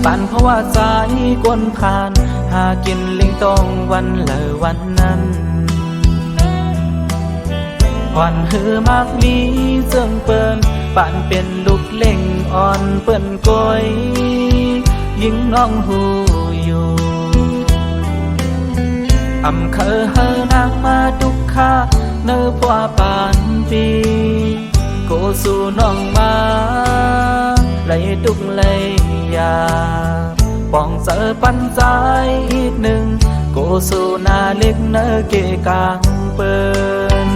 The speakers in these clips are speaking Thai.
ปั่นเพราะว่าสายกวนผ่านหากินลิงตองวันละวันนั้นวันหือมากมีเสื่องเปิ้นป่านเป็นลูกเล่งอ่อนเปิ้นก้อยยิงน้องหูอยู่อำเคอเฮอนางมาทุกข้าเนื้อพัวปานปีโกสู่น้องมาไหลตุกไหลยาป้องเจอปันใจอีกหนึ่งโกสู่นาเล็กเนื้อเกกางเปิ้น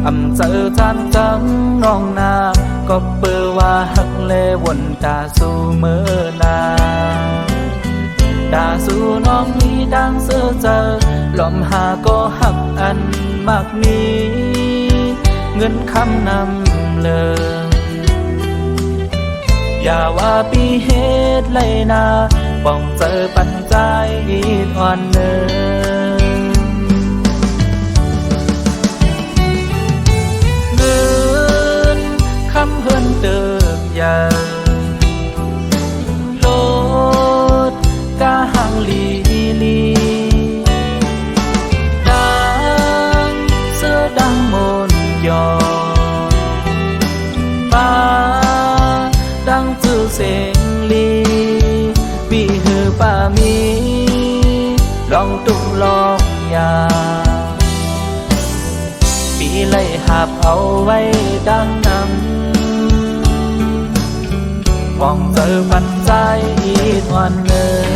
อำเจอจานจังน้องนาก็เปือว่าหักเลวนตาสู่เมื่อนาดาสู่น้องนี้ดังเสือเจอลมหาก็หักอันมากมีเงินคำนำเลยอย่าว่าปีเหตุเลยนาป้องเจอปัญใจอ่อนเนินเงินคำเฮินเติบยาโลดกาหังลีลีดังเสือดังมนยอป้าดังจือเสียงลีปีหือป้ามีลองตุกลองยาปีไล่หับเอาไว้ดังนำมองเจอปันใจอีกวันเลย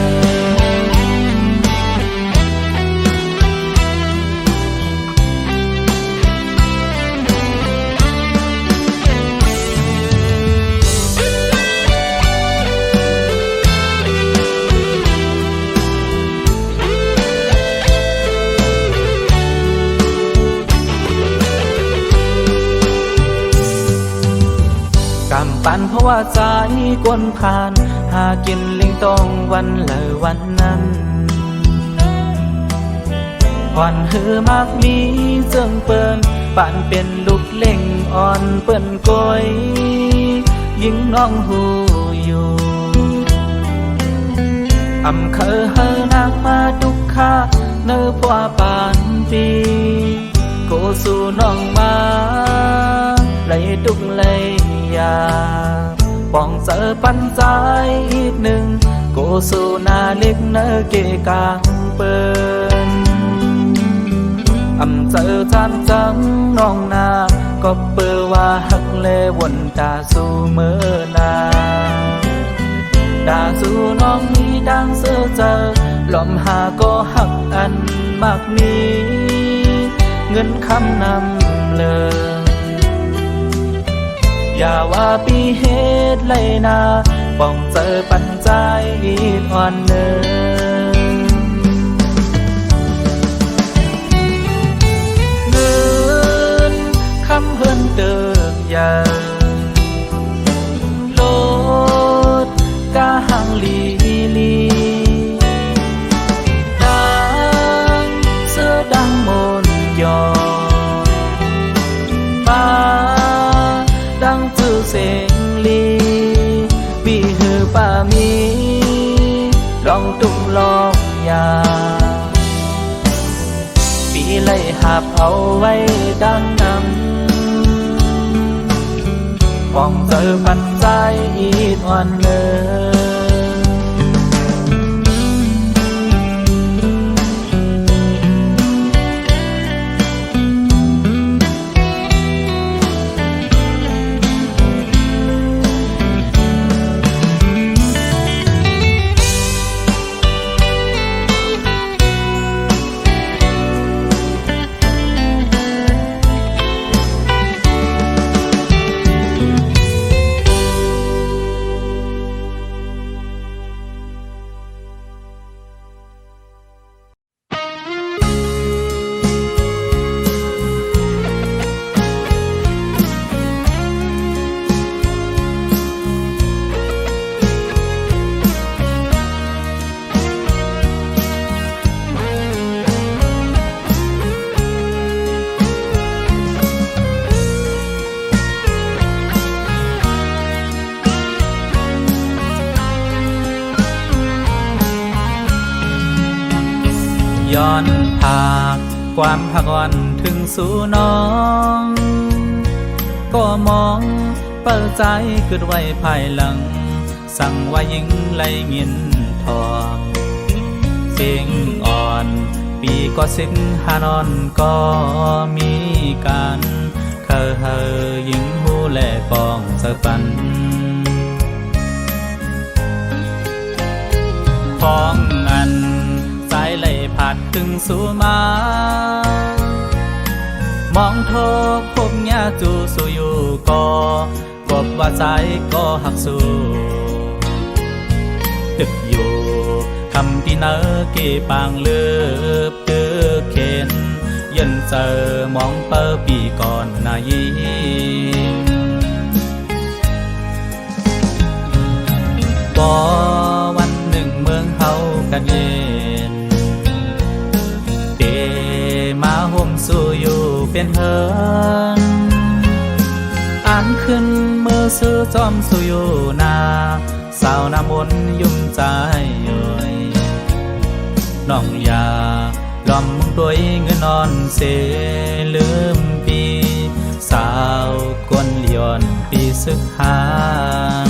กำปั่นเพราะว่าสายกวนผ่านหากินลิงตองวันละวันนั้นวันหือมากมีเสื่องเปิ้นป่านเป็นลูกเล่งอ่อนเปิ้นก้อยยิงน้องหูอยู่อำเคอเฮอนางมาทุกข้าเนื้อพัวปานปีโกสู่น้องมาไหลตุกไหลยาป้องเจอปันใจอีกหนึ่งโกสู่นาเล็กเนื้อเกกางเปิ้นอำเจอจานจังน้องนาก็เปือว่าหักเลวนตาสู่เมื่อนาดาสู่น้องนี้ดังเสือเจอลมหาก็หักอันมากมีเงินคำนำเลยอย่าว่าปีเหตุเลยนาป้องเจอปัญใจอ่อนเนินเงินคำเฮินเติบยาโลดกาหังลีลีดังเสือดังมนยอป้าดังจือเสียงลีปีหือป้ามีลองตุกลองยาปีไล่หับเอาไว้ดังนำมองเจอปันใจอีกวันเลย อนพากความพักวันถึงสู่น้อง ก็มองเปิดใจเกิดไว้ภายหลังสั่งว่ายิ่งไหลเงินทองเสียงอ่อนปีก็สิงหานอนก็มีกันเคยยิ่งหูแลปองสะปันฟ้องอันสายไหลผัดถึงสู่มามองโทพบญาจูสู่อยู่ก็กบว่าใจก็หักสู้ตึกอยู่คำที่เนอเกี่ปางเลือบเตือเข็นยันเจอมองเปอปีก่อนนายบ่วันหนึ่งเมืองเฮากันเย็นเตมาห่มสู่อยู่เป็นเฮินอ่านขึ้นเมื่อซื้อจอมสู่อยู่นาสาวน้ำมนยุ่มใจย่อยน้องยาล้อมมึงด้วยเงินนอนเสลืมปีสาวกวนเลียนปีสึกหาน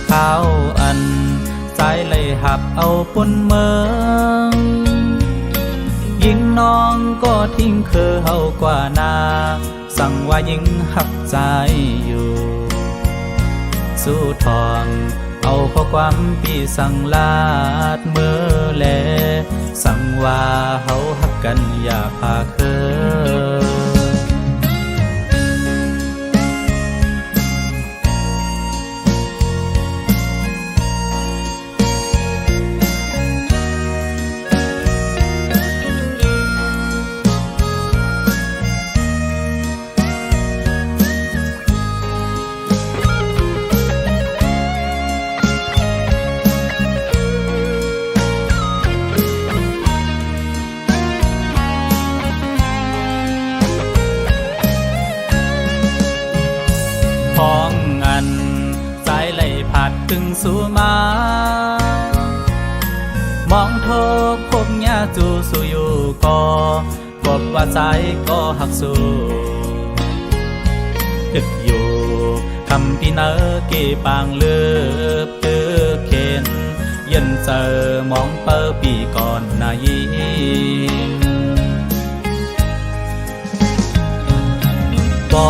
ข้าวอันใจเลยหับเอาปนเมืองยิงน้องก็ทิ้งคือเฮากว่านาสั่งว่ายิ่งหักใจอยู่สู้ทองเอาข้อความปีสั่งลาดเมื่อแลสั่งว่าเฮาหักกันอย่าพาเคิถึงสู่มามองโทพบญาจูสู่อยู่ก็กบว่าใจก็หักสู้ตึกอยู่คำที่เนอเกี่ปางเลือบเตือเข็นยันเจอมองเปอปีก่อนนายบ่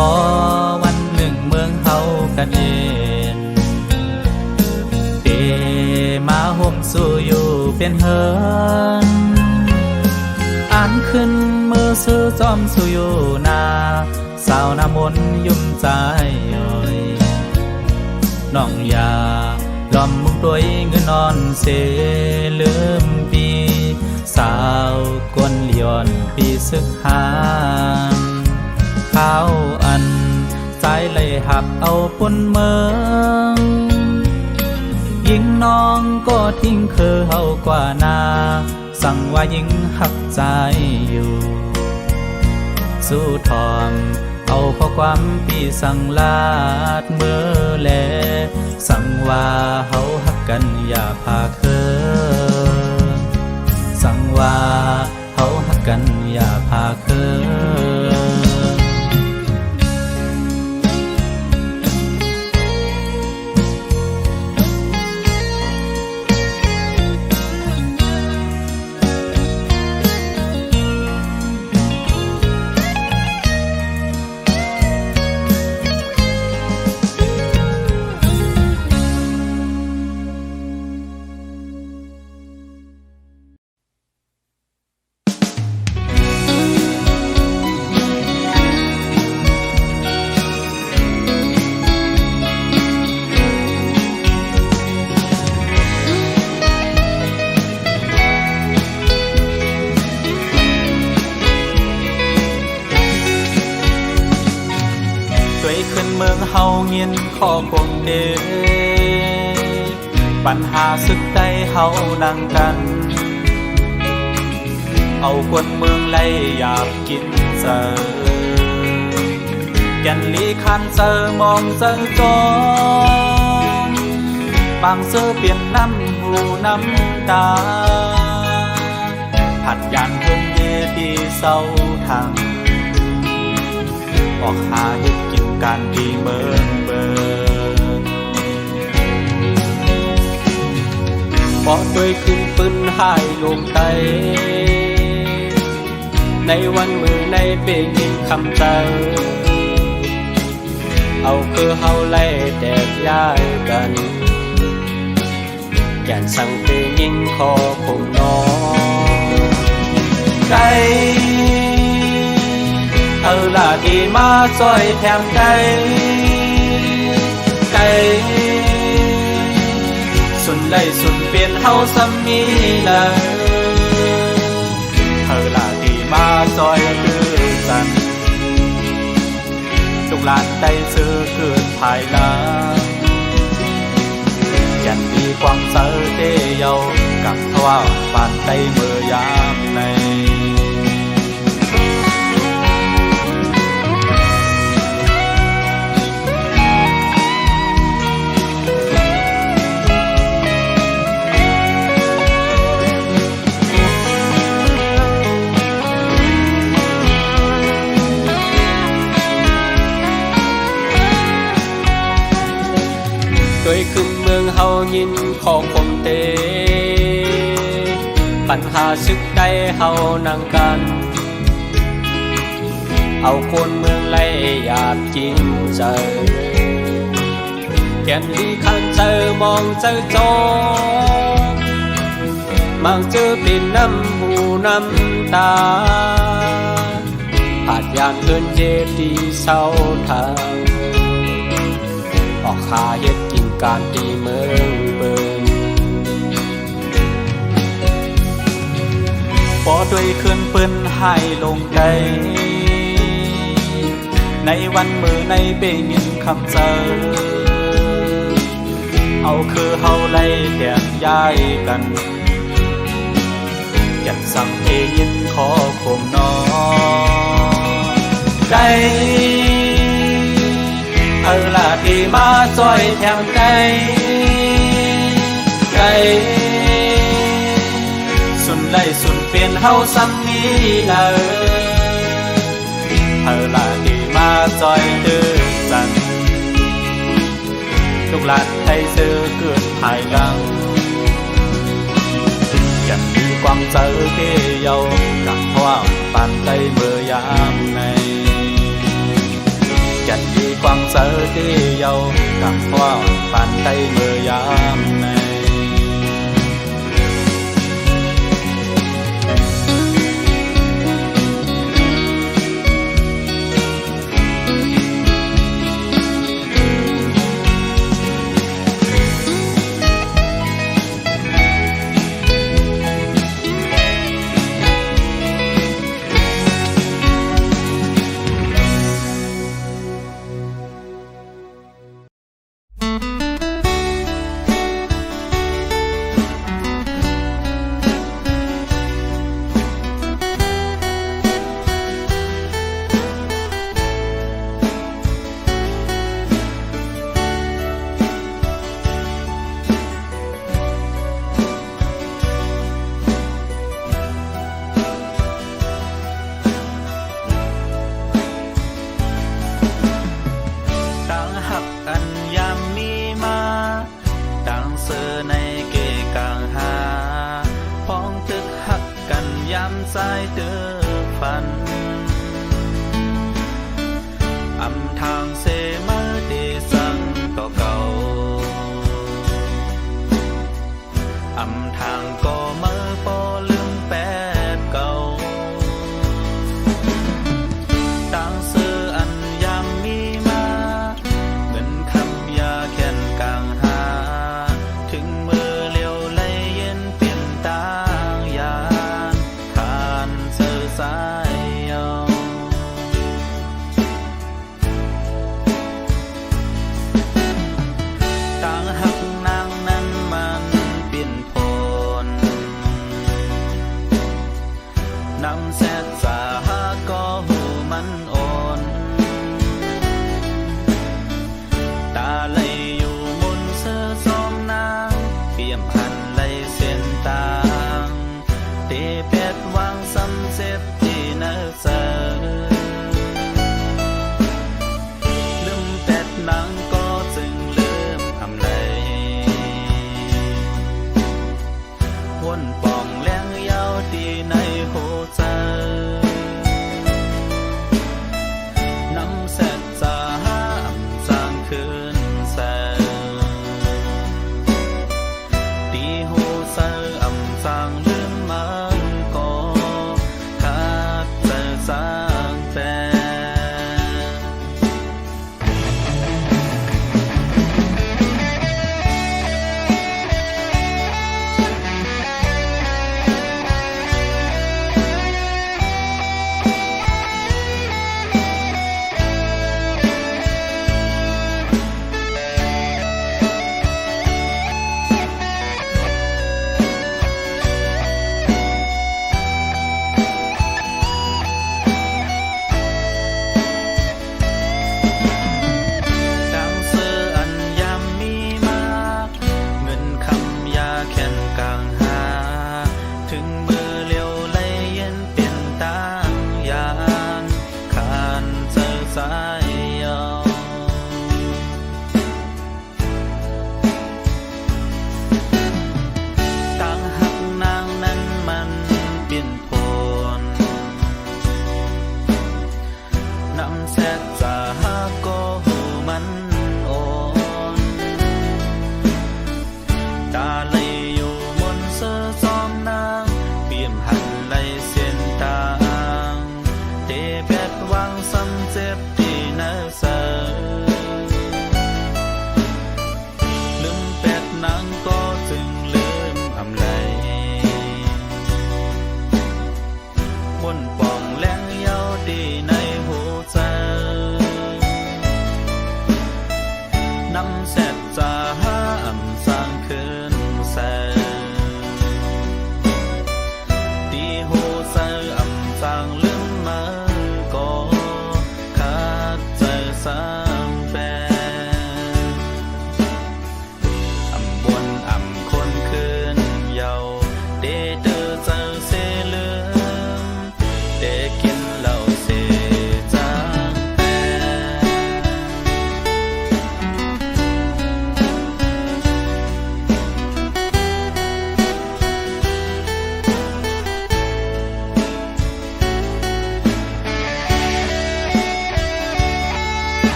วันหนึ่งเมืองเฮากันเองมาห่มสู่อยู่เป็นเฮินอ่านขึ้นมือซื้อจอมสู่อยู่นาสาวน้ำมนยุ่มใจย่อยน้องยาล้อมมึงด้วยเงินนอนเสลืมปีสาวกวนเลียนปีสึกหานข้าวอันใจเลยหับเอาปนเมืองยิ่งน้องก็ทิ้งคือเฮากว่านาสั่งว่ายิ่งหักใจอยู่สู้ทองเอาข้อความปีสั่งลาดเมื่อแลสั่งว่าเฮาหักกันอย่าพาเคินสั่งว่าเฮาหักกันอย่าพาเคินเมืองเฮาเงียนข้อคงเดปัญหาสึกใดเฮานั่งกันเอาคนเมืองไล่อยากกินเจอแก่นลีคันเจอมองเจอจองบางเจอเปลี่ยนน้ำหูน้ำตาไผ ดยานเพิ่นเดดีเศร้าทางออกหาเฮ็ดกินการดีเมินเบินพอด้วยขึ้นปืนหายลงไตในวันมือในเป่งยิงคำเจอเอาคือเฮาไล่แตกย้ายกันแก่นสั่งเป่งยิงคอคงนอนใจเธอละดีมาซอยแถมใจใจสุดไล่สุดเปลี่ยนเฮาซ้ำมีเลยเธอละดีมาซอยคือกันลูกหลานได้ซื้อเกิดภายหลังยันมีความเสือเดียวกับทว่าปานได้เมื่อยามในด้วยขึ้นเมืองเฮายินของผมเตปัญหาซึกใดเฮานั่งกันเอาคนเมืองไล่หยาบจริงใจแก่นดีขันเจอมองเจอจองมักเจอเป็นน้ำหูน้ำตาอาจยานเกินเจดีเศร้าทางออกหาเฮ็ดกินการดีเมืองเบิ่งพอด้วยคืนปืนให้ลงใจในวันมือในเบยินคำเจอเอาคือเฮาไล่แตกย้ายกันอยากสั่งเอยินขอคมนอนใจเธอละที่มาซอยแถมใจใจสุดไล่สุดเปลี่ยนเฮาซ้ำนี้เลยเธอละที่มาซอยดื้อจันลูกหลานไทยซื้อเกิดภายหลังยังมีความเจอเที่ยวกับความปานใจเมื่อยามในยันดีความเสือเดียวกับความปานใจเมื่อยามในสายเดือฟันอำทางเสมาเดสังต่อเก่าอำทางก็เมื่อปอลืมแปดเก่าต่างซื้ออันยามมีมาเงินคำยาแค้นกลางหาถึงมือเลี้ยวไหลเย็นเปลี่ยนตางยาสายเอาต่างหักนางนั้นมันเปลี่ยนพล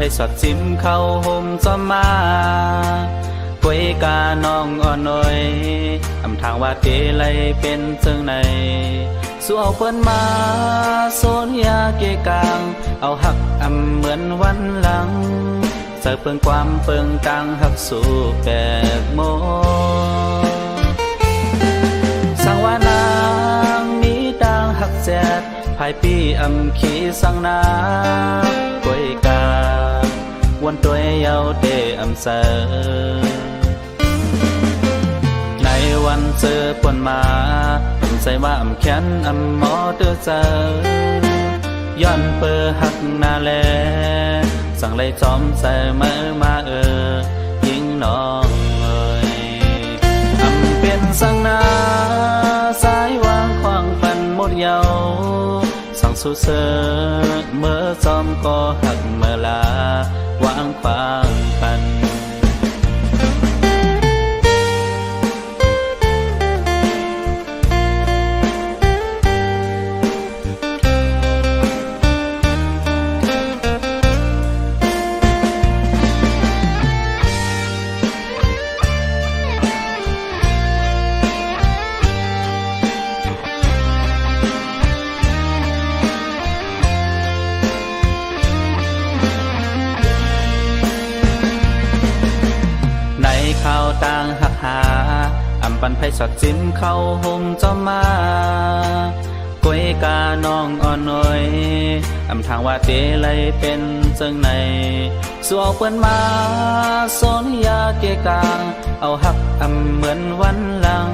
ให้สอดจิ้มเข้าห่มจอมมากวยกาน้องอ่อนน้อยอำทางว่าเกเลยเป็นเชิงในสู้เอาเปิ้นมาโซนยาเกกลางเอาหักอำเหมือนวันหลังใส่เปิงความเปิงตังหักสู่แปกโมสังวานางมีดังหักแจดภายปีอำขีสังนากวยกาวันตัวเยาเตอำเสอในวันเจอปนมาใส่ว่าอำแขนอำหมอเตือเจอย้อนเปอหักนาแลสั่งเลยจอมใส่เมื่อมายิงน้องเอ่ยอำเป็นสังนาสายวางควางปันหมดเยาสั่งสู้เสอเมื่อจอมก็หักเมื่อลาวางควางปันข้าวต่างหักหาอำปันไผสอดจิ้มเข้าห่มจอมมากวยกาน้องอ่อนน้อยอำทางว่าเตเลยเป็นเจิงในสู้เอาเปิ้นมาโซนยาเกกลางเอาหักอำเหมือนวันหลัง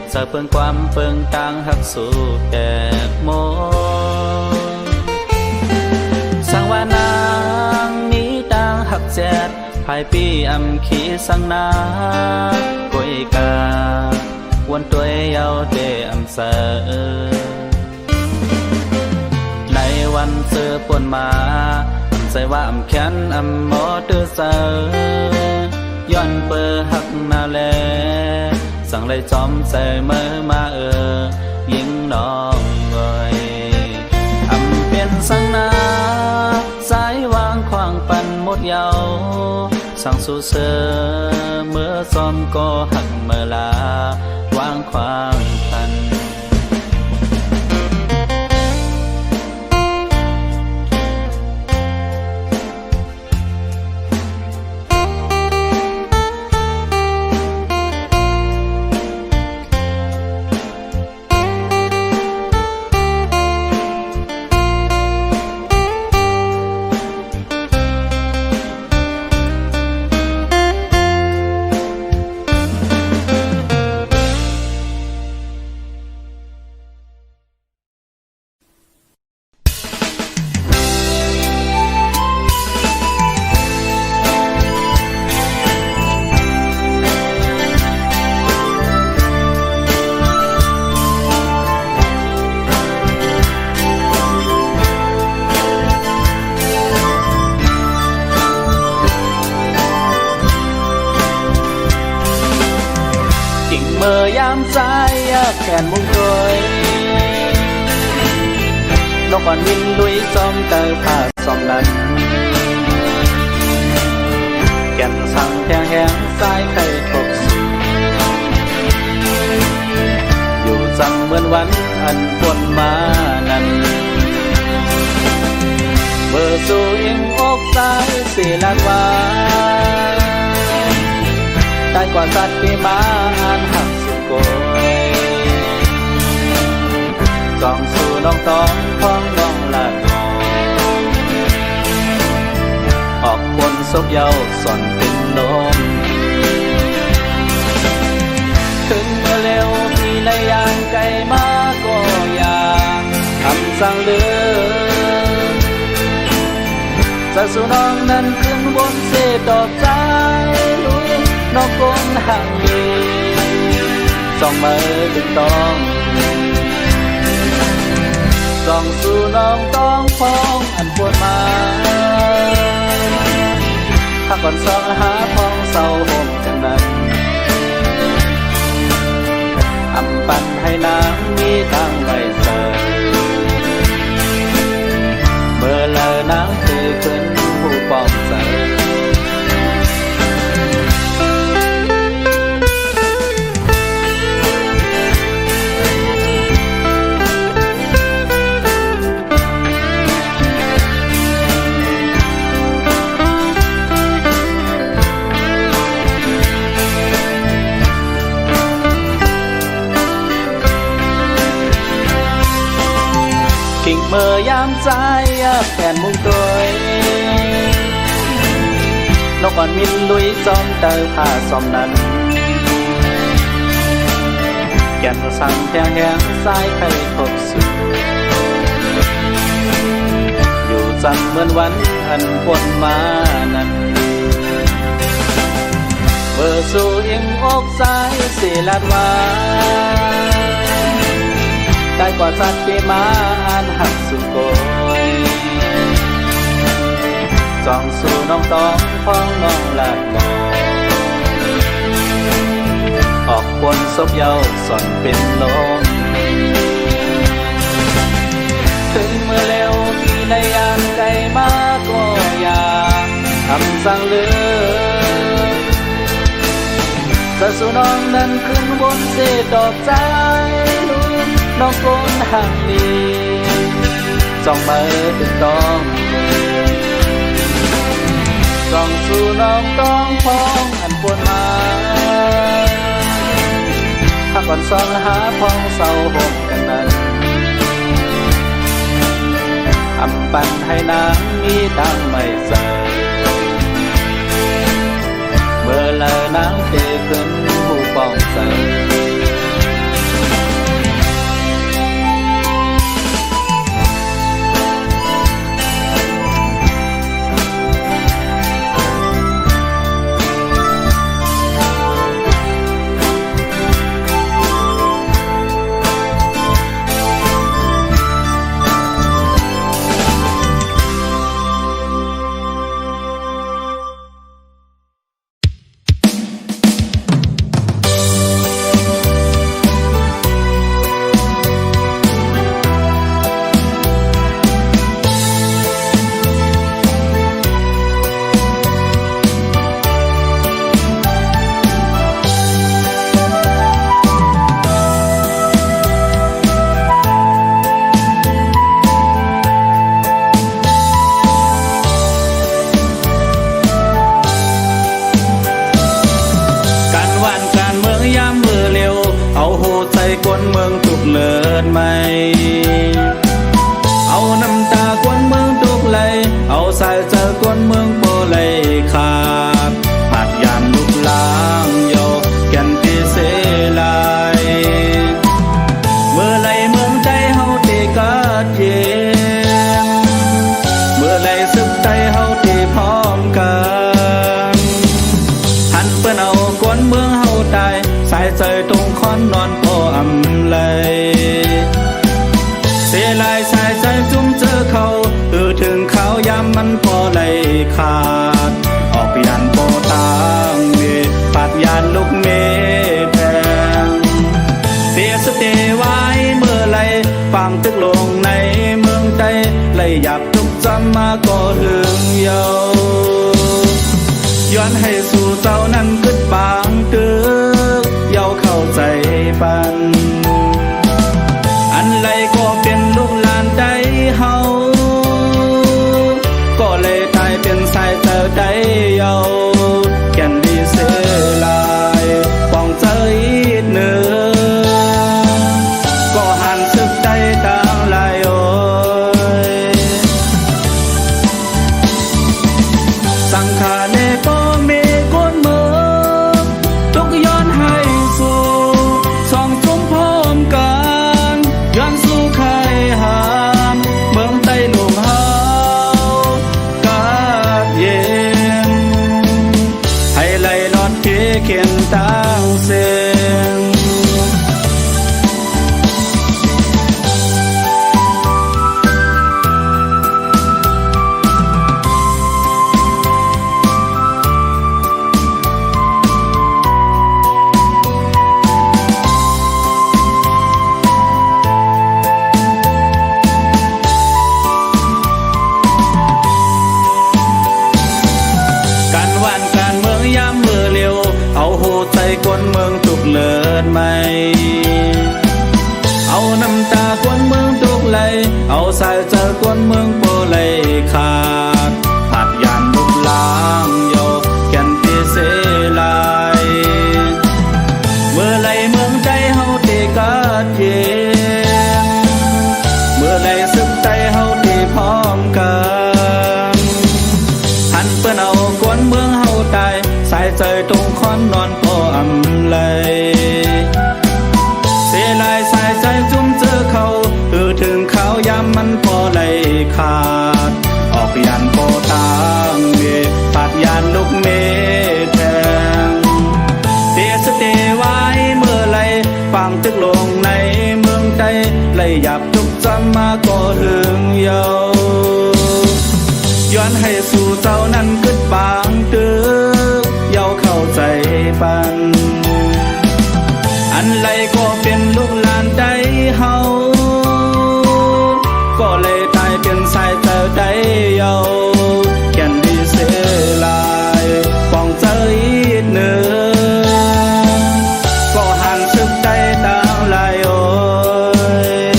ใส่เปิงความเปิงตังหักสู่แกกโมสังวานางมีดังหักแจดภายปีอำขีสังนากวยกาวันตัวเยาเตอำเสอในวันเจอปนมาใส่ว่าอำแขนอำหมอเตือเสอย้อนเปอหักนาแลสั่งเลยจอมใส่เมื่อมายิงน้องเอ่ยอำเป็นสังนาสายวางควางปันหมดเยาสั่งสู้เสอเมื่อซ้อมก็หักเมื่อลาวางควางปันเมื่อยามสายแขนมุงโดยนกอ่อนวินลุยจอมเตอผ้าสอมนั้นแก่นสั่งแทงแหงสายไข่ทบสูอยู่จังเหมือนวันอันปนมานั้นเบอร์สู่อิงอกสายสีลาดวาได้กว่าสัตว์ที่มาอันหักสุโกยจองสู่น้องตองพ้องน้องลาดงออกบนศพเยาส่อนเป็นลมถึงเมื่อเร็วมีระยางไกลมาก็อย่างคำสั่งเลือจะสู่น้องนั้นขึ้นบนเสดอกใจนอกกนห่างยีส่องมือตึกต้องส่องสู่น้องต้องพ้องอันปวดมาถ้าก่อนส่องหาพ้องเศร้าห่มกันนั้นอำปันให้น้ำมีทางใบเสยเมื่อเลอน้ำคือขึ้นผู้ปอง เมื่อยามใจแผ่นมุงตัวนกอ่อนมินลุยจอมเตอผ้าซอมนั้นแก่นสั่งแทงแหงสายไข่ทบสู่อยู่จันเหมือนวันอันปนมานั้นเบอร์สู่อิ่มอกสายสิลัดว่าได้กว่าสัตว์ปีมาอันหักสู่โกยจ้องสู่น้องต้องพ้องน้องลาดมองออกบนศพเยาสอนเป็นลมถึงเมื่อเร็วที่ในยามไกลมาก็อยากทำสั่งเลือจะสู่น้องนั้นขึ้นบนเศษดอกใจลุ้นน้องคนห่างนี้จ้องมาถึงต้องจ้องสู่น้องต้องพ้องอันปวดมาถ้าก่อนส่องหาพ้องเศร้าห่มกันนั้นอำปันให้นางมีตังไม่ใส่เมื่อเลอนางเทขึ้นผู้ป้องใส่กวนเมืองตุกเลิศไหมเอาน้ำตากวนเมืองตุกไหลเอาสายเจอกวนเมืองโปไหลขาดปัดยานลุกล้างโยแก่นที่เสลายเมื่อไหลเมืองใจเฮาที่กัดเย็นเมื่อไหลสึกใจเฮาที่พร้อมกันหันเปิ้นเอากวนเมืองเฮาตายสายใจตรงคอนนอนพออำเลยเสียลายสายใจจุ่มเจอเขาถึงเขายามมันพอเลยขาดออกยันโปตางเวปัดยานลูกเมแพงเสียสติไว้เมื่อไรฟังตึกลงในเมืองใดเลยอยากทุกจำมาก็หึงเยาย้อนให้สู่เจ้านั้นกึดบางตึกเย้าเข้าใจปันอันไรก็เป็นลูกหลานใดเฮาก็เลยตายเป็นสายเจ้าใดเย้าแก่นดีเสียลายป้องใจเนื้อก็หันสึกใจต่างลายโอยสังขารเนก็มีก้นมือทุกย้อนให้สู่สองจุ่มพร้อมกันย้อนสู่ใครหามเมืองใต้หนุ่มเฮากาดเย็นให้ไหลลอดเขียนตั้งเสียงกวนเมืองตุกเลิศไหมเอาน้ำตากวนเมืองตุกไหลเอาสายเจอกวนเมืองโปไหลขาดผัดยานลุกล้างโยแก่นที่เสลายเมื่อไหลเมืองใจเฮาที่กัดเย็นเมื่อไหลสึกใจ ควันนอนพออำไหลเสียลายสายใจจุ่มเจอเขาถึงเขายามมันพอไหลขาดออกยันพอตามเวปัดยานลูกเมแทงเสียสติไว้เมื่อไรฟังตึกลงในเมืองใดเลยหยับทุกจำมาก็ถึงเยาย้อนให้สู่เจ้านั้นกึดบางตึกเยาเข้าใจปันอันไรก็เป็นลูกหลานใดเฮาก็เลยตายเป็นสายเจ้าใดเยาแก่นดีเสียลายป้องเจออีกเนื้อก็หันซึกได้ต่างลายโอย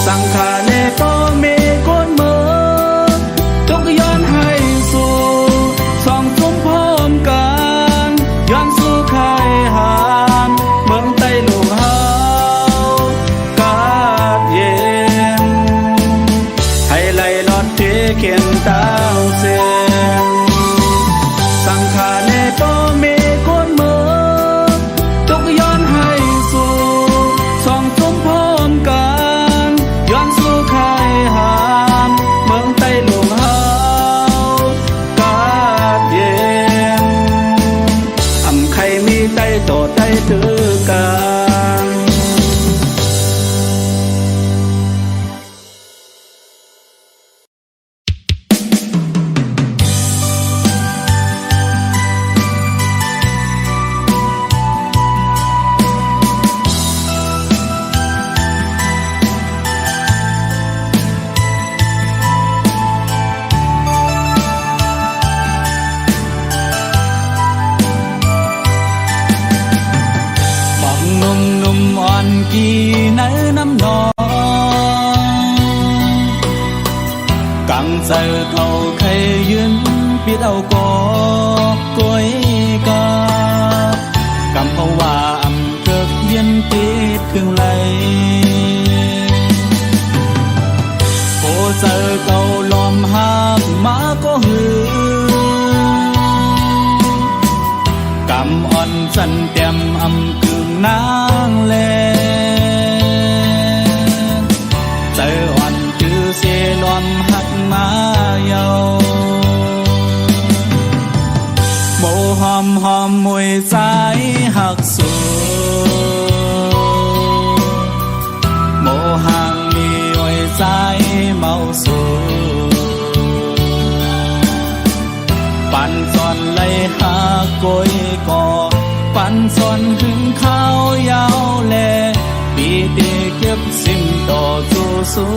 สังขารเนก็มีคนเมืองทุกย้อนให้สู่สองซุ้มพร้อมกันย้อนสู่ใครหามเมืองใต้ลูกเฮากาดเย็นให้ไหลลอดเทเขียนตาวเสียงสังขารเนก็มีคนเมืองทุกย้อนให้สู่สองซุ้มพร้อมกันย้อนสู่ใครหามเมืองใต้ลูกเฮากาดเย็นอำใครมีใต้โตใต้ถือกันบอกหนุ่มอ่อนกี่ในน้ำนองกังใจเขาใครยืนปิดเอาก็กวยกากำเพราะว่าอำเกิดเย็นติดเครื่องไหลโอเจอเขาล้อมหักมาก็หือกำอ่อนสันเต็มอำกึ่งนางแลเจออ่อนจือเสียล้อมหักมาเยาโมหอมมวยใจหักสูโมหังมีอวยใจเมาสูปันซอนไหลหากอยก่อปันซอนถึงข้าวยาวแลปีเดเก็บสิ่งต่อสู่สุ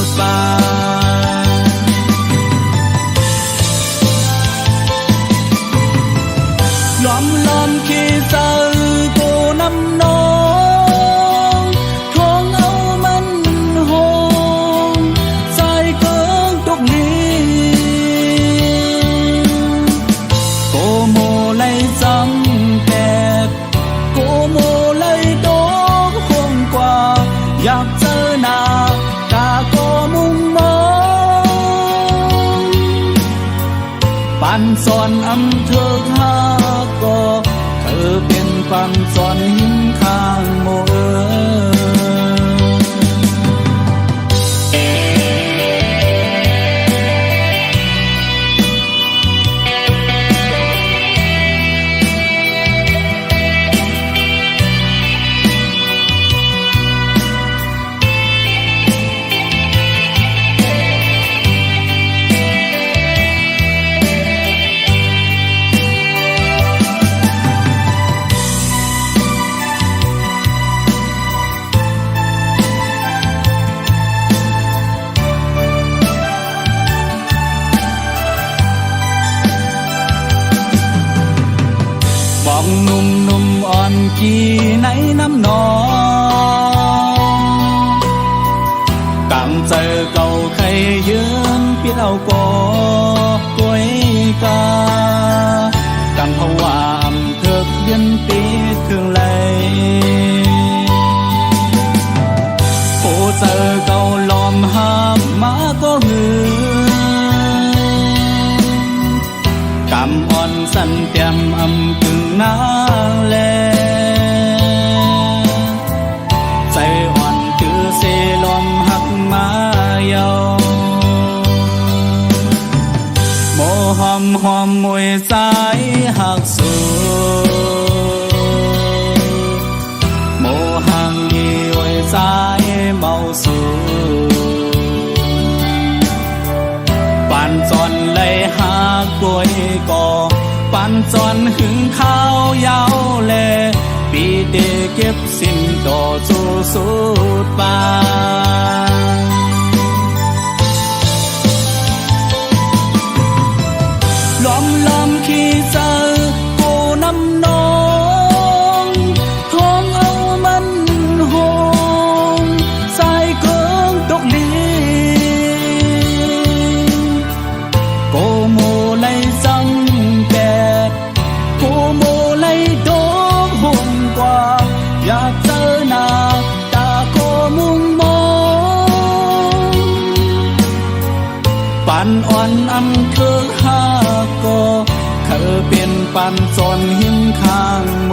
ดปานล้อมขี้เจอกูน้ำนองทวงเอามันหงใจเกิงทุกนี้โกโมไลจำแกดโกโมไลโดกคงกว่าอยากเจอหน้ากาโกมุ่งมองปันสอนอำเธอข้าก็เธอเป็นปันสอนหินข้างโมบอกหนุ่มอ่อนกี่ในน้ำนองกังเจอเก่าใครยืนปิดเอาก็กวยกากังภาวะอำเถิกเย็นติดเครื่องไหลโอเจอเก่าล้อมหักมาก็หือ ำอ่อนสันเตียมอำกึ่งนาแลใจอ่อนคือเสลมหักมาเยาโมหอมหอมมวยสายหักสูโมหังยีไว้สายเมาสูปันจอนเลยหากล้วยก่อปันจอนหึงข้าวยาวแลปีเดเก็บสิ้นต่อสู้สุดปานล้อมล้อมขี้เจอกูน้ำนองท้องเอามันหงสายเกิงตกลีโกโมไลจังแกโกโมไลโดกหงกว่าอยากเจอหน้าตาโกมุงมองปันอ่อนอำเธอหาก็เธอเป็นปันจนหิมข้างโม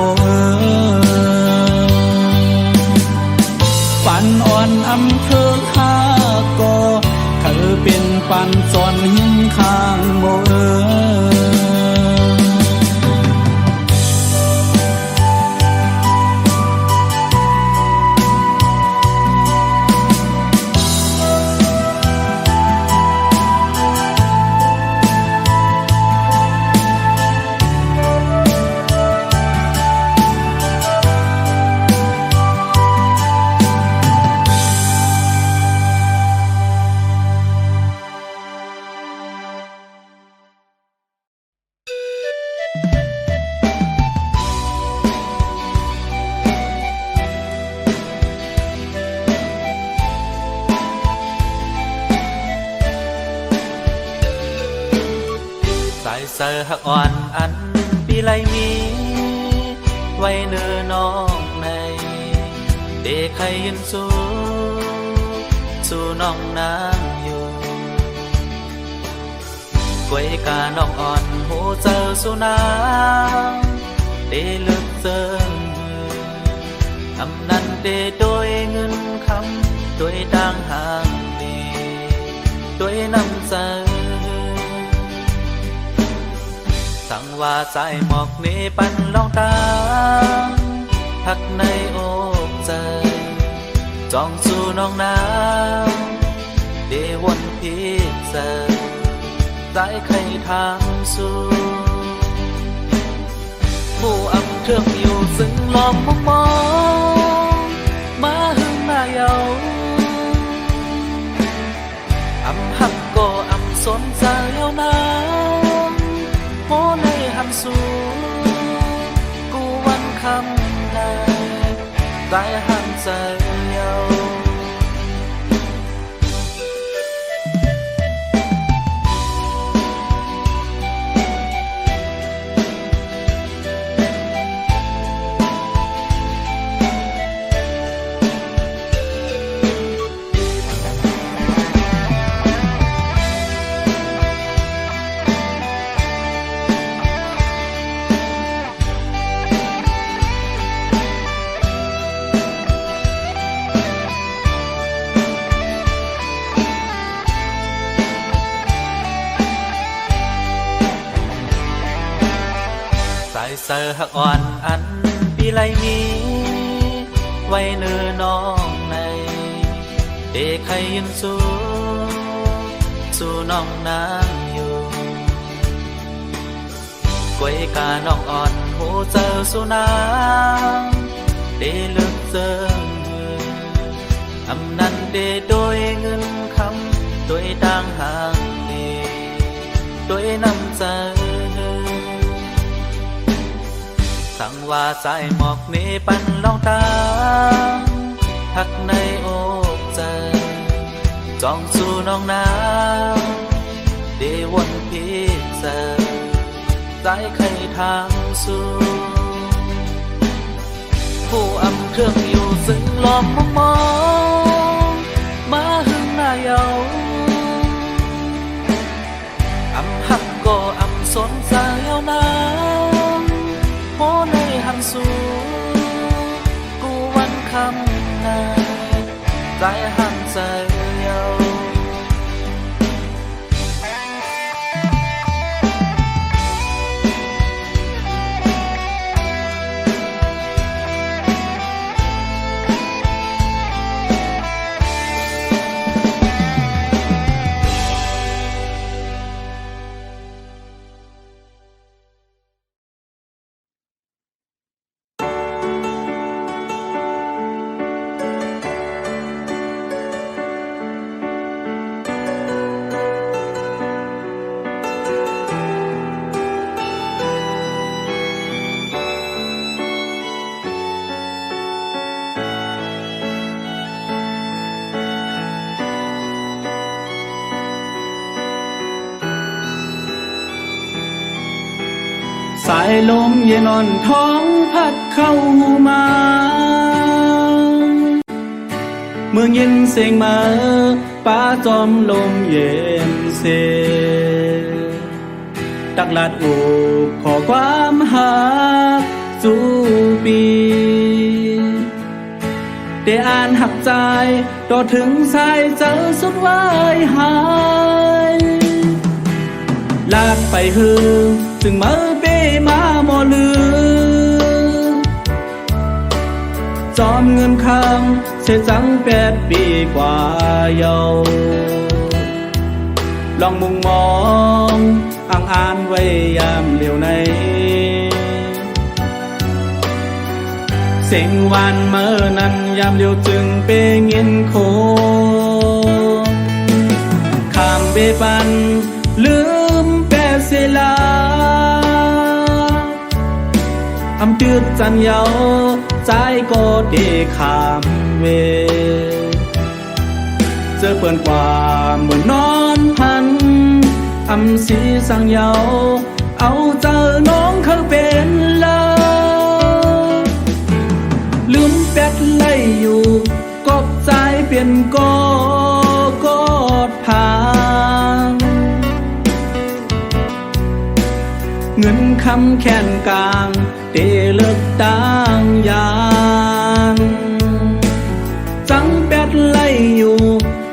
ปันอ่อนอำเธอหาก็เธอเป็นปันจนหิมข้างโมเสือหักอ่อนอันปีไลมีไว้เนื้อน้องในเด็กใครยินสู้น้องนางอยู่กวยกาน้องอ่อนหูเจอสู้นางเดลึกเจอคำนั้นเดโดยเงินคำโดยดังห่างเดโดยน้ำใจสั่งว่าใจหมอกนี้ปันลองตามทักในอกใจจองสู่น้องน้ำเดวนพิเศษใจใครทางสู่ผู้อำเทือกอยู่ซึ่งลอมมองมาหึงมาเยาอำหักก็อำสนใจเอานาโหในหันสู่กูวันคำในได้หันใจเยาเสือหักอ่อนอันปีไลมีไว้เนื้อน้องในเด็กใครยินสู้น้องนางอยู่กวยกาน้องอ่อนหูเจอสู้นางเดลึกเจอคำนั้นเดโดยเงินคำโดยดังห่างเดโดยน้ำใจสั่งว่าใจหมอกนี้ปันลองตามทักในอกใจจองสู่น้องน้ำเดวนพิเศษใจใครทางสู่ผู้อำเครื่องอยู่ซึ่งลอมมองมาหึงมาเยาอำหักก็อำสนใจ yêu nắng bố nơi hàng su cô văn khăm này dài hàng dài yêu สายลมเย็นอ่อนท้องพัดเข้ามาเมืองเย็นเสียงมาป้าจอมลมเย็นเสตักลาดอูบขอความหาสู่ปีได้อ่านหักใจต่อถึงสายเจอสุดวายหายลากไปหือจึงมาเป้มาหมอลือจอมเงินคำเสียจัง8 ปีกว่าเยาลองมุงมองอ่านไว้ยามเหลียวในเสียงวันเมื่อนั้นยามเลียวจึงเปเงินโคข้ามเบปันลืมแปเสลาอำตืดจันเยาใจก็เดขามเวเจอเปิ่นกว่าเหมือนนอนพันอำสีสังเยาเอาเจอน้องเขาเป็นลาลืมแปดไล่อยู่กอบใจเปลี่ยนกอดผางเงินคำแค้นกลางเตเลิกต่างอย่างจังแปดไล่อยู่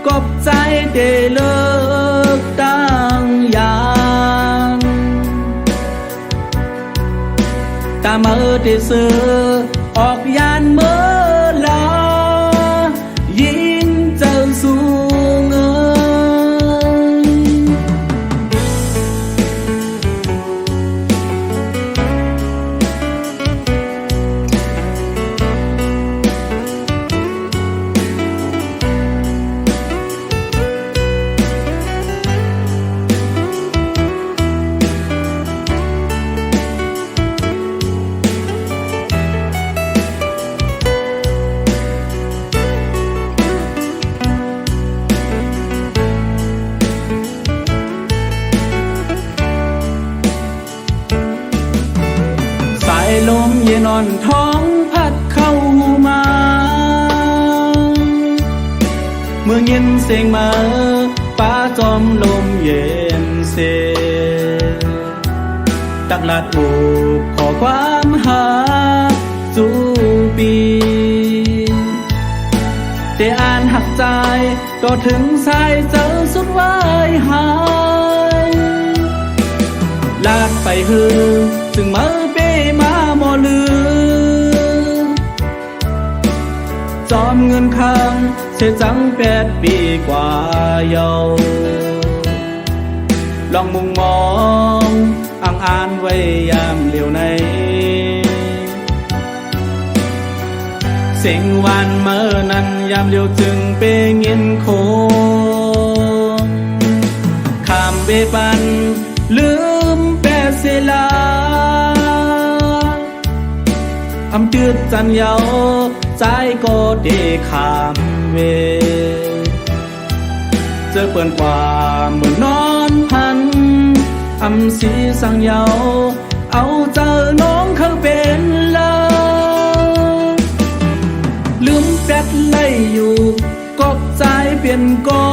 กอบใจเตเลิกต่างอย่างตาเมื่อเตเสือออกยานเมื่อลายิงเจ้าสู่เงินลมเย็นอ่อนท้องพัดเข้ามาเมื่อเย็นเสียงมาป้าจอมลมเย็นเสตักลาดอูบขอความหาสู่ปีได้อ่านหักใจก็ถึงสายเจอสุดวายหายลากไปหือจึงมาเป้มาหมอลือจอมเงินคำเสียจัง8 ปีกว่าเยาลองมุงมองอ่านไว้ยามเหลียวในเสียงวันเมื่อนั้นยามเหลียวจึงเปเงินโคข้ามเบปันลืมแปเสลาอำตืดจันเยาใจก็เดขามเวเจอเปิ่นกว่าเหมือนนอนพันอำสีสังเยาเอาเจอน้องเขาเป็นลาลืมแปดไล่อยู่กอบใจเปลี่ยนกอ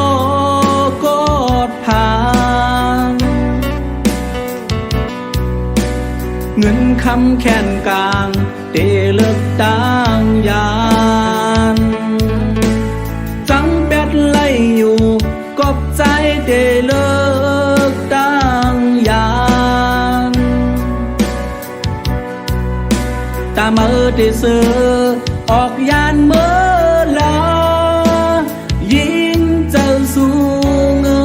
ดผาง เงินคำแค้นกลางเตเลิกต่างยานจังเป็ดไล่อยู่กบใจเตเลิกต่างยานตามือเตเสือออกยานเมื่อลายิงเจ้าสู่เงิน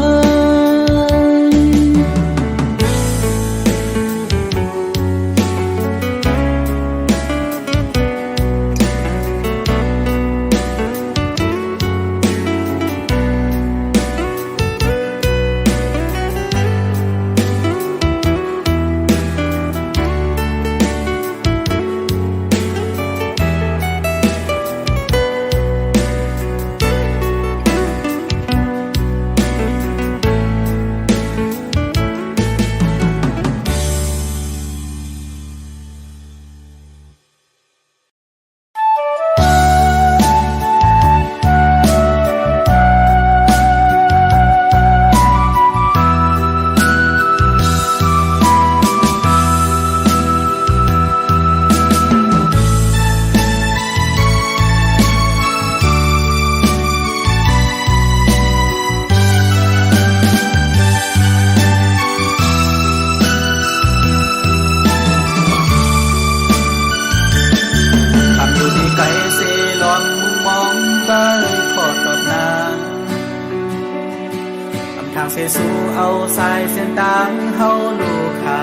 ทางเสสู่เอาสายเส้นต่างเฮาลูกขา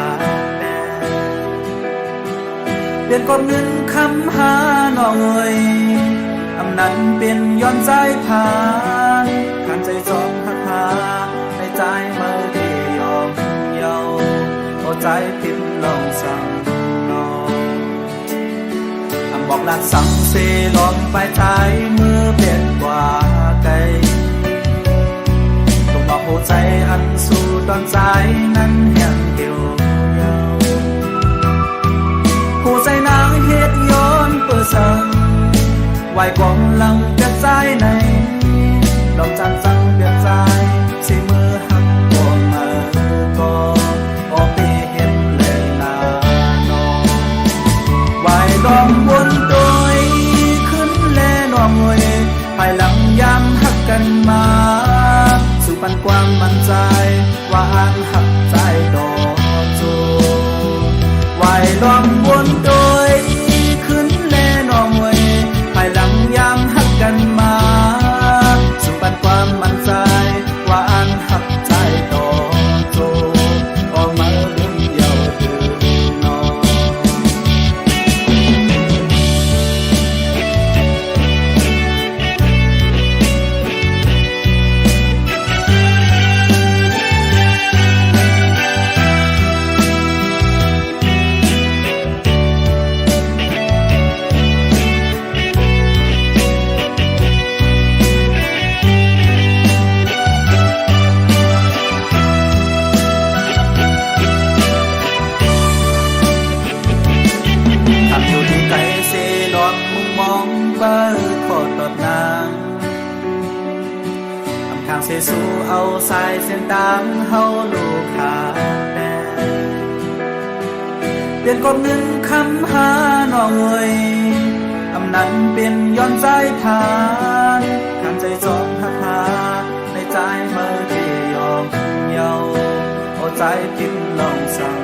แดเปลี่ยนกดเงินคำหาน้องเอ่ยอำนั้นเป็นย้อนใจผ่านขันใจจองหักหาในใจมาดียอมเยาเอาใจพิมพ์ลองสั่งน้องบอกรักสั่งเสลองไปใจมือเปลี่ยนกว่าไกลบอกหัวใจอันสู่ตอนใจนั้นยังเดียวเยาหัวใจนางเฮ็ดย้อนเปิดสั่งไหวกองลังเปลี่ยนใจในดอกจันสั่งเปลี่ยนใจสิมือหักตัวมาก็ออกไปเห็นเลยนาน้องไหวดอกบนตัวขึ้นแลน้องเอ่ยภายหลังยามหักกันมาสู่ปันความมั่นใจว่าอันหักใจดอกจูไหวล้อมวนโดยขึ้นแลน้องเอ่ยภายหลังยามหักกันมาสู่ปันความมั่นใจว่าอันหักใจดอกจูออกมาเรื่องเดียวคือน้องเสสู่เอาสายเส้นต่างเฮาลูกขาแดเปลี่ยนกดเงินคำหาน้องเอ่ยอำนั้นเป็นย้อนใจผ่านขันใจจองหักหาในใจเมื่อที่ยอมเยาเอาใจพิมพ์ลองสั่ง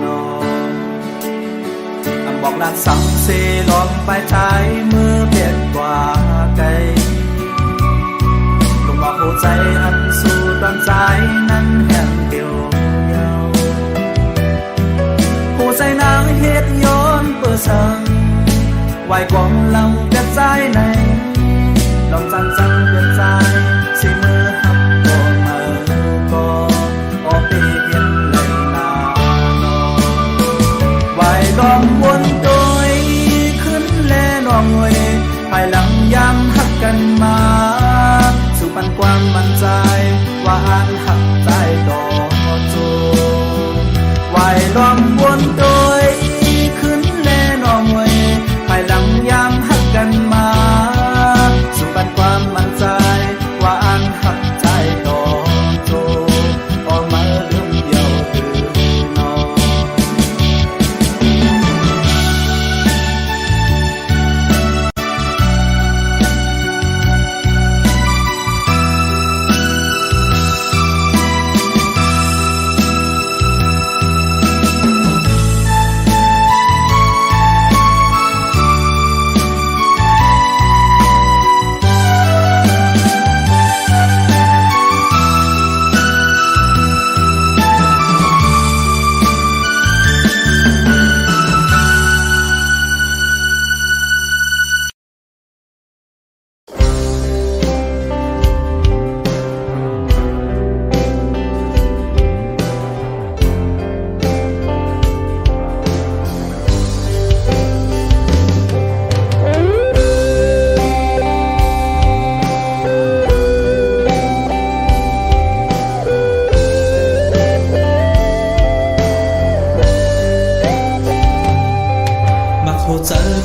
น้องบอกรักสั่งเสลองไปใจมือเปลี่ยนกว่าไกลว่าหัวใจอันสู่ตอนใจนั้นแห้งเดียวเยาหัวใจนางเฮ็ดย้อนเปิดสั่งไหวกองลังเปลี่ยนใจในลองจันจังเปลี่ยนใจสิมือหักก็มาก็ออกไปเห็นเลยนาน้องไหวลองวนโดยขึ้นแลน้องเอ่ยภายหลังยามหักกันมาปันความมั่นใจว่าอันหักใจดอกจูไหวล้อมวนโดยขึ้นแลน้องเอ่ยภายหลังยามหักกันมาสู่ปันความมั่นใจว่าอันหักใจดอกจูออกมาเรื่องเดียวคือน้อง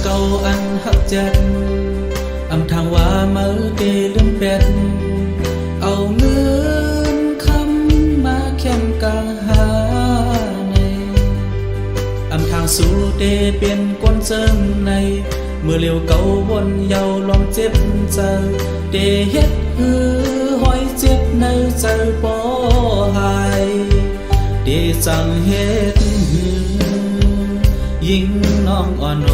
เก่าอันหักจันอำทางว่ามาเดลืมเป็ดเอาเงินคำมาแค่มกาหาในอำทางสู่เดเปลี่ยนก้นเจิงในเมื่อเลี้ยวเก่าวนเยาลองเจ็บเจอเดเฮ็ดหือหอยเจ็บในใจบ่หายเดจังเฮ็ดหือยิ่งน้องอ่อนโอ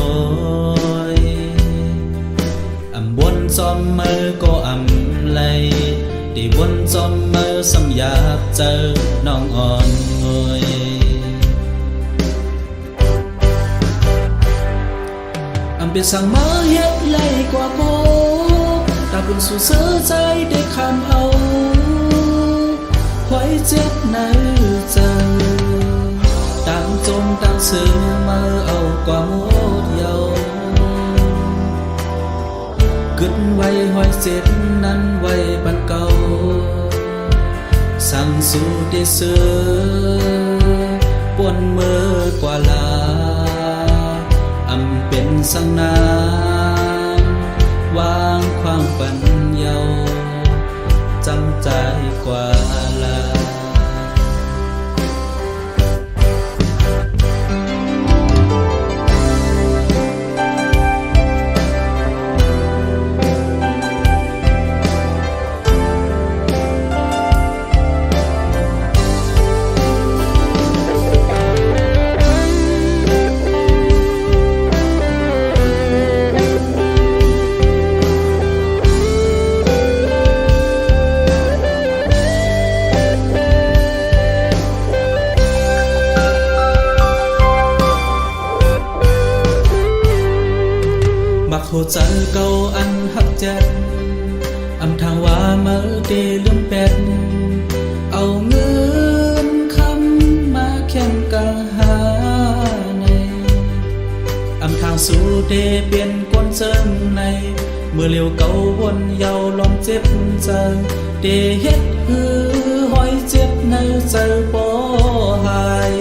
ยอำบนจอมมือก็อำไหลได้บนจอมมือสำอยากเจอน้องอ่อนโอยอำเป็นสั่งมาเฮ็ดไหลกว่าโกตาบุญสู่เสือใจได้คำเอาไว้เจ็บในใจต่างจงต่างซื้อมาเอากว่าหมดเยากึดไว้หอยเจ็บนั้นไว้บันเก่าสั่งสู่ได้เสือปวนมือกว่าลาอำเป็นสังนานวางความปัญเยาจำใจกว่าลาโหใจเก่าอันหักจันอำทางว่ามาเดลืมเป็ดเอาเงินคำมาแข่งกาหาในอำทางสู่เดเปลี่ยนก้นเจิงในเมื่อเลี้ยวเก่าวนเยาลองเจ็บเจอเดเฮ็ดหือหอยเจ็บในใจบ่หาย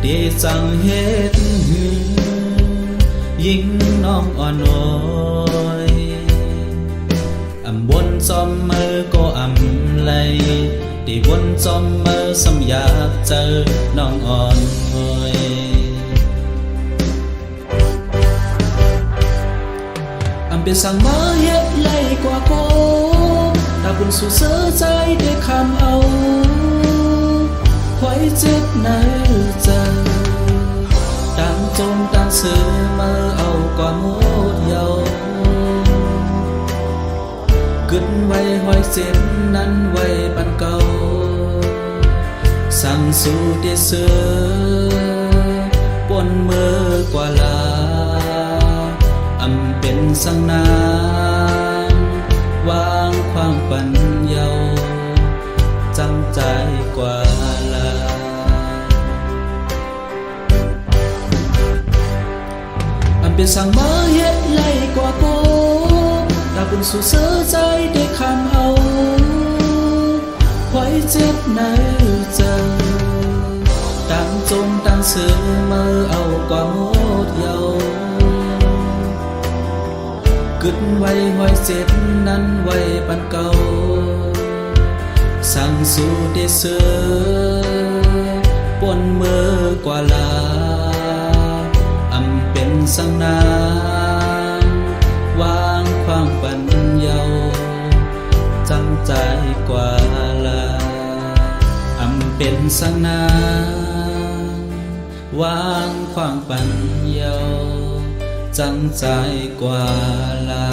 เดจังเฮ็ดหือยิ่งน้องอ่อนโอยอำบนจอมมือก็อำไหลได้บนจอมมือสำอยากเจอน้องอ่อนโอยอำเป็นสั่งมาเฮ็ดไหลกว่าโกตาบุญสู่เสือใจได้คำเอาไว้เจ็บในใจต่างจงต่างซื้อมาเอากว่าหมดเยากึดไว้หอยเจ็บนั้นไว้ปันเก่าสั่งสู่ได้เสือปนมือกว่าลาอำเป็นสังนานวางความปัญเยาจำใจกว่าลาเป็นสั่งมาเฮ็ดไหลกว่าโกตาบุญสู่เสือใจได้คำเอาไว้เจ็บในใจต่างจงต่างซื้อมาเอากว่าหมดเยากึดไว้หอยเจ็บนั้นไว้ปันเก่าสั่งสู่ได้เสือปนมือกว่าลาเป็นสังนานวางความปัญเยาจำใจกว่าลาอำเป็นสังนานวางความปัญเยาจำใจกว่าลา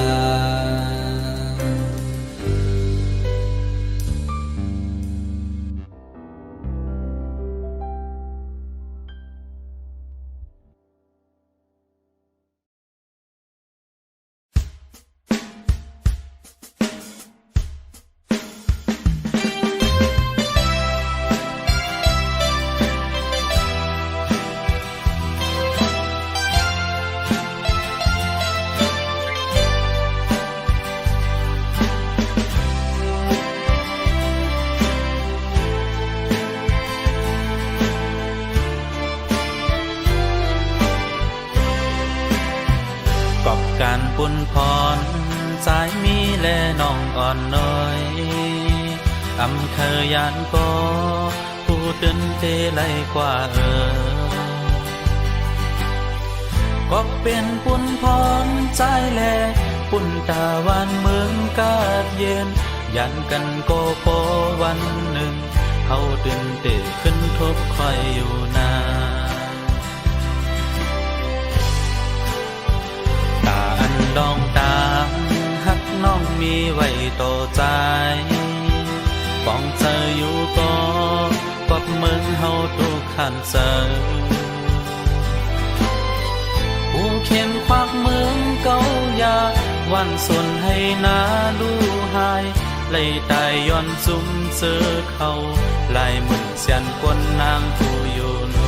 อ การปุ่นพรสายมีและน้องอ่อนน้อยอำเคยยานก็ผู้ตื่นเตไลกว่าก็เป็นปุ่นพรใจแลปุ่นตาวันเมืองกาดเย็นยันกันโกโปวันหนึ่งเฮาตื่นเตขึ้นทบคอยอยู่นาตาอันดองตามฮักน้องมีไว้ต่อใจป้องเจออยู่ก็กอบเมืองเฮาทุกขันเจอผู้เข็นควักเมืองเกายาวันส่วนให้นาดูหายไล่ตายย้อนซุ่มเสือเขาไล่เหมือนเสียนกวนนางผู้อยู่นู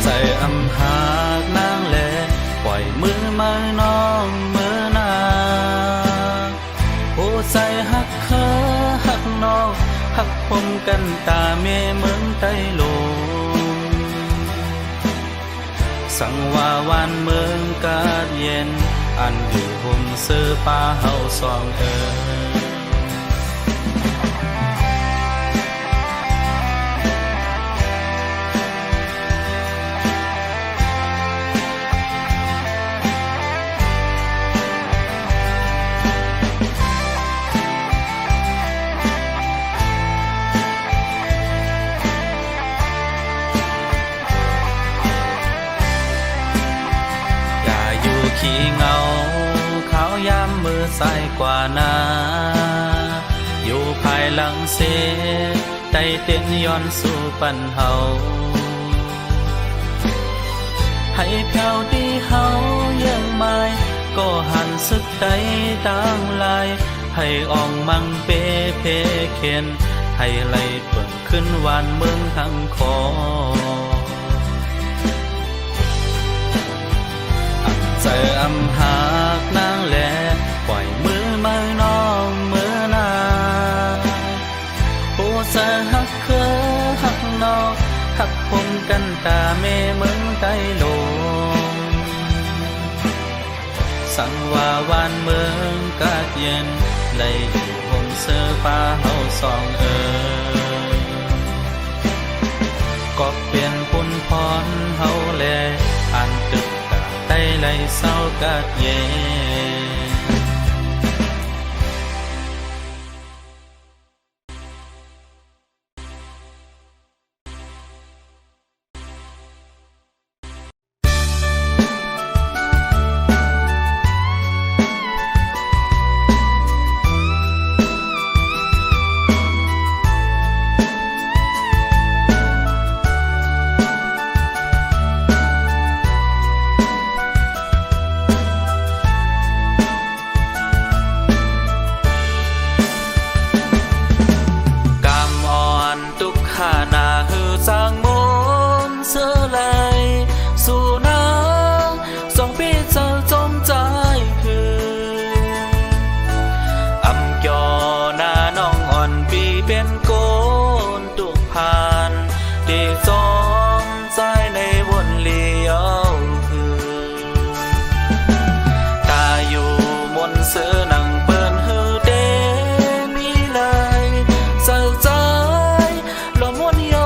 ใจอำหากนางแลปล่อยมือมาน้องมือนาผู้ใจหักเคอหักน้องหักผมกันตาเมเมืองไต้ลงสังว่าวันเมืองกาดเย็นอันอยู่ห่มเสื้อป้าเฮาสองขี้เงาขาวยามมือซ้ายกว่านาอยู่ภายหลังเสใจเต้นย้อนสู่ปันเฮาให้แผ่วที่เฮายังไม่ก็หันสึกใดต่างลายให้อ่องมังเปเพเข็นให้ไล่เปิดขึ้นวานเมืองหังคอใจอำหากนางแลปล่อยมือมาน้องมือนาผู้ใจหักเคอหักน้องหักผมกันตาเมเมืองไต้ลงสั่งว่าวันเมืองกาดเย็นไล่อยู่ห่มเสื้อป้าเฮาสองก็เปลี่ยนปุ่นพรเฮาแลอันตึกไต้ไล่เศร้ากาดเย็นHãy subscribe cho kênh Ghiền Mì Gõ Để không bỏ lỡ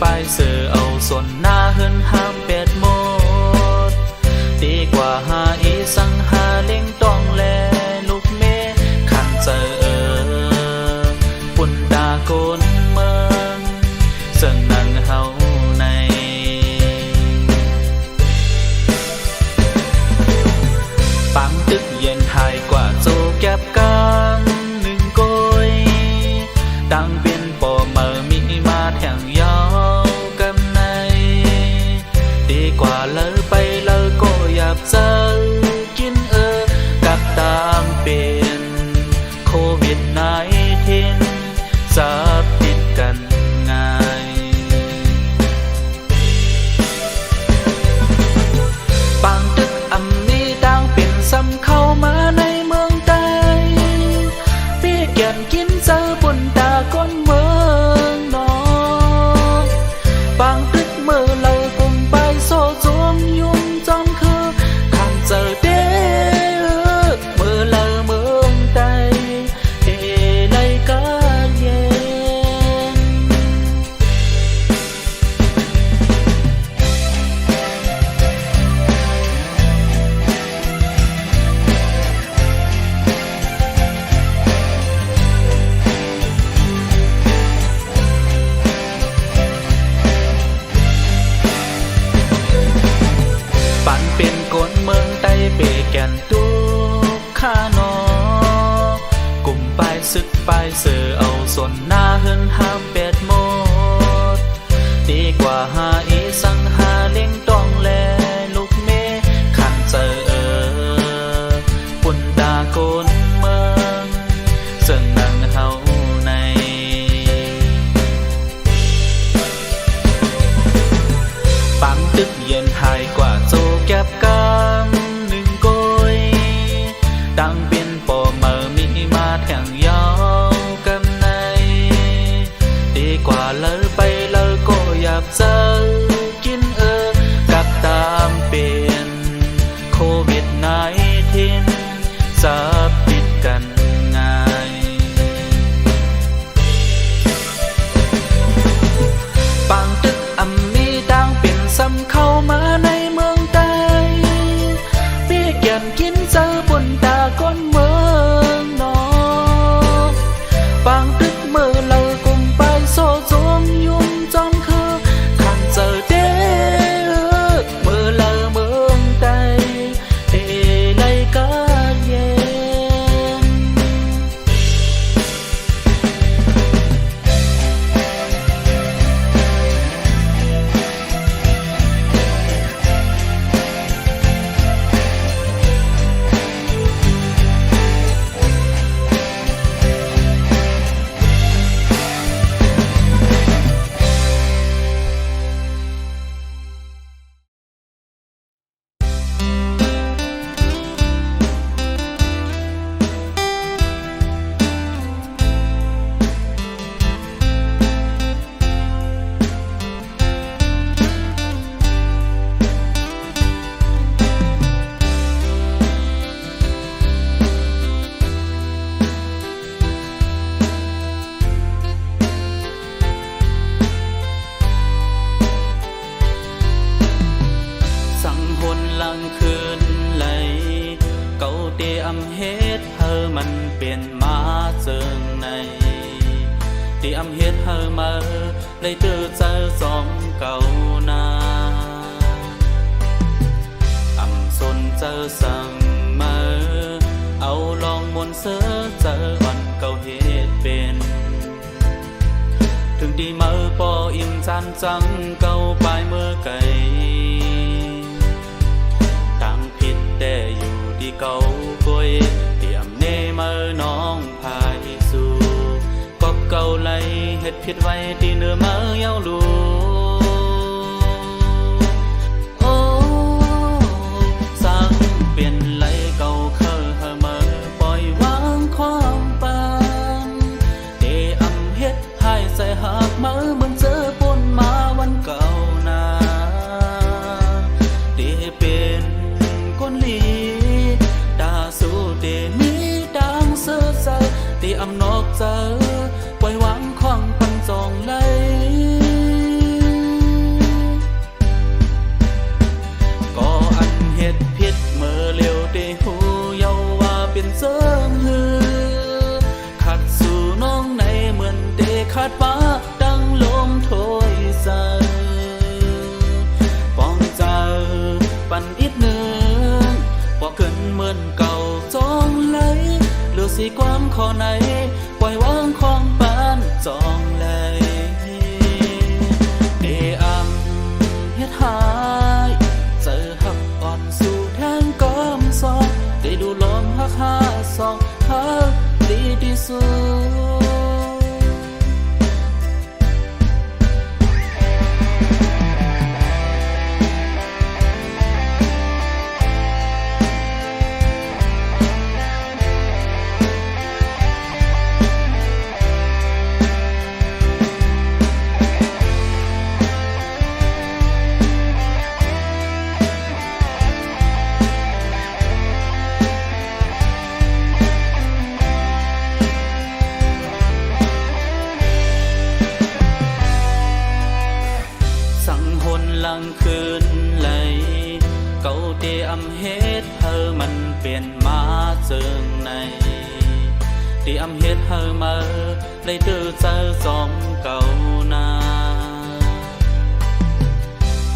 ไปเสือเอาส่วนหน้าเฮินห้ามเป็ดหมดดีกว่าหาอีสังหาเล่งต้องแลลูกเมขันเจอปุ่นตาโกนเมืองเสื่องนังเฮาในปังตึกเย็นหายกว่าโจแก็บกันหนึ่งโกยดังเป็นปอเมอมีมาแทงยาวกำในดีกว่าเลยไปเลยก็อยากเจอกินกับตามเป็นโควิด19จับติดกันง่ายปังตึกอันนี้ดังเป็นซ้ำเข้ามาในเมืองใต้พี่แก่นกินเจอบนตาก้นเมืองนอกปังตึกเมื่อเลยกุมไปโซจมยุ่งจอมคือข้างเจอเด้เมื่อเลยเมืองใต้เอเลยก็เย็นปันเป็นคนเมืองใต้เปแก่นตุกข้านอกลุ่มไปซึกไปเสือเอาส่วนหน้าเฮินห้ามเป็ดหมดดีกว่าหาอีสังหาเล่งต้องแลลูกเมขันเจอปุ่นตาโกนเมืองเสื่องนังเฮาในปังตึกเย็นหายกว่าโจแก็บกันหนึ่งโกยดังเป็นปอเมอมีมาแทงยาวกำในดีกว่าเลยไปเลยก็อยากเจอกินกับตามเป็นโควิด19จับติดกันง่ายปังตึกอันนี้ดังเป็นซ้ำเข้ามาในเมืองใต้พี่แก่นกินเจอบนตาก้นเมืองนอกปังตึกเมื่อเรากุมไปโซจมยุ่งจอมคือขันเจอเด้เมื่อเราเมืองใต้เอเลยก็เย็นสั่งหนหลังคืนไหลเก่าเตอำเฮ็ดเฮอมันเป็นมาเจิงในเตอำเฮ็ดเฮอมาเลยเจอเจอสองเก่านาอำสนเจอสั่งมาเอาลองมนเสือเจอวันเก่าเฮ็ดเป็นถึงดีมาปออิ่มจันจังเก่าปลายเมื่อไก่ตั้งผิดแต่อยู่ดีเก่าป่วยเตรียมเนมาน้องพายสู่ก็เก่าไหลเฮ็ดผิดไว้ที่เนื้อมาเย้าลูโอ้สั่งเปลี่ยนไหลเก่าเคยเฮอมาปล่อยวางความปันเตอำเฮ็ดให้ใส่หักมาเบิ่งเจอปนมาวันเก่านาเตเป็นคนลีตาสู้เตมีดังเสือใจเตอำนอกเจอปล่อยวางความปันจองไหล เสริมหือขัดสู่น้องในเหมือนเดขาดฟ้าดังลมโถยใส่ป้องเจอปันอีกหนึ่งพอเกินเหมือนเก่าจองไหลเหลือสีความขอไหนปล่อยวางของปานจองไหลเดอำเฮ็ดหายเจอหักอ่อนสู่แทงก้อมซองได้ดูลมหักหาสองหักดีที่สุดหลังคืนไหลเก่าเดียมเฮ็ดเธอมันเปลี่ยนมาเจิงในเดียมเฮ็ดเธอมาได้เจอเจอสองเก่านา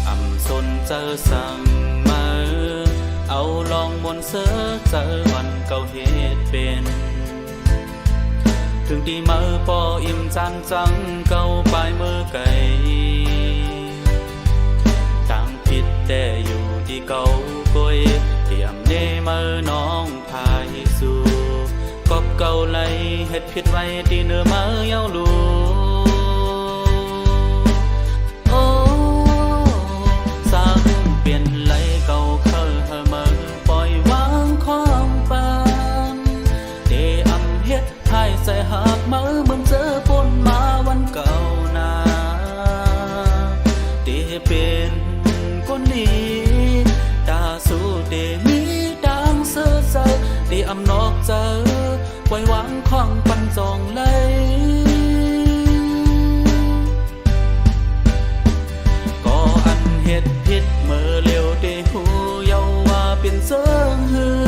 อำสนเจอสั่งมาเอาลองบนเสือเจอวันเก่าเฮ็ดเป็นถึงดีมือปออิ่มจันจังเก่าปลายมือไก่แต่อยู่ที่เก่าก้อยเตรียมเนมือน้องพายสู่ก็เก่าไหลเฮ็ดผิดไว้ที่เนื้อมือเย้าลูโอ้สร้างเปลี่ยนไหลเก่าเคยเฮมือปล่อยวางความฝันเดอำเฮ็ดให้ใส่หักมือเหมือนเจอปนมาวันเก่านาเดเป็นคนนี้ตาสู้เดมีดังเสือเจอเดอำนอกเจอไว้วางของปันจองไหลก็อันเหตุผิดเมื่อเร็วเดหูเยาว่าเป็นเสือหือ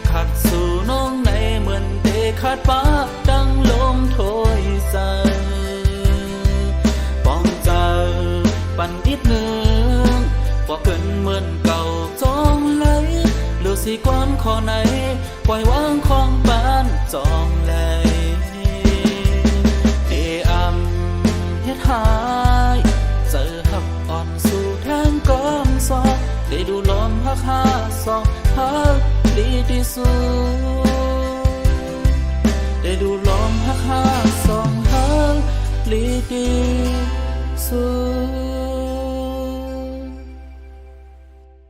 ขัดสู่น้องในเหมือนเดขาดฟ้าดังลมโถยใส่ป้องเจอปันอีกหนึ่งพอเกินเหมือนเก่าจองไหลเหลือสีความขอไหนปล่อยวางของปานจองไหลเดอำเฮ็ดหายเจอหักอ่อนสู่แทงก้อมซอกได้ดูลมหักหาสองหักดีที่สุดได้ดูลมหักหาสองหักดีที่สุด